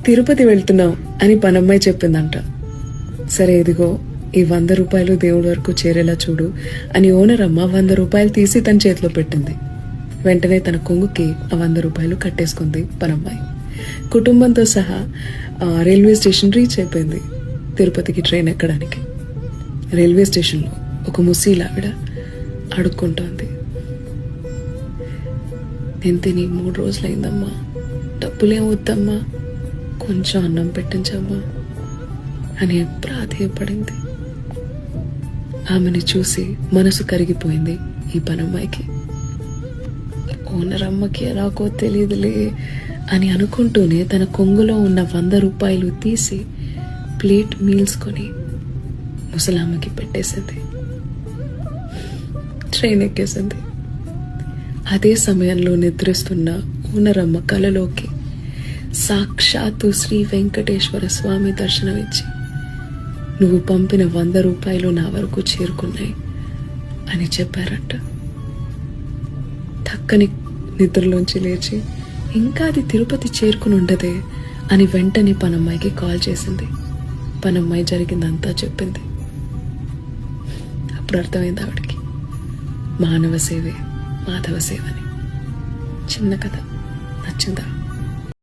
తిరుపతి వెళ్తున్నాం అని పనమ్మాయి చెప్పిందంట. సరే ఇదిగో ఈ 100 రూపాయలు దేవుడి వరకు చేరేలా చూడు అని ఓనర్ అమ్మ 100 రూపాయలు తీసి తన చేతిలో పెట్టింది. వెంటనే తన కొంగుకి ఆ 100 రూపాయలు కట్టేసుకుంది పనమ్మాయి. కుటుంబంతో సహా రైల్వే స్టేషన్ రీచ్ అయిపోయింది తిరుపతికి ట్రైన్ ఎక్కడానికి. రైల్వే స్టేషన్లో ఒక ముసీలావిడ అడుక్కుంటోంది. నేను తిని 3 రోజులైందమ్మా, డబ్బులేం వద్దమ్మా, కొంచెం అన్నం పెట్టించమ్మా అని ప్రాధేయపడింది. ఆమెని చూసి మనసు కరిగిపోయింది ఈ పనమ్మాయికి. ఓనర్ అమ్మకి ఎలాగో తెలియదులే అని అనుకుంటూనే తన కొంగులో ఉన్న 100 రూపాయలు తీసి ప్లేట్ మీల్స్ కొని ముసలామ్మకి పెట్టేసింది. ట్రైన్ ఎక్కేసింది. అదే సమయంలో నిద్రిస్తున్న ఓనరమ్మ కలలోకి సాక్షాత్తు శ్రీ వెంకటేశ్వర స్వామి దర్శనమిచ్చి, నువ్వు పంపిన 100 రూపాయలు నా వరకు చేరుకున్నాయి అని చెప్పారట. తక్కని నిద్రలోంచి లేచి ఇంకా అది తిరుపతి చేరుకుని ఉండదే అని వెంటనే పనమ్మాయికి కాల్ చేసింది. పనమ్మాయి జరిగిందంతా చెప్పింది. అప్పుడు అర్థమైంది ఆవిడకి, మానవ సేవే మాధవ సేవని. చిన్న కథ నచ్చిందా?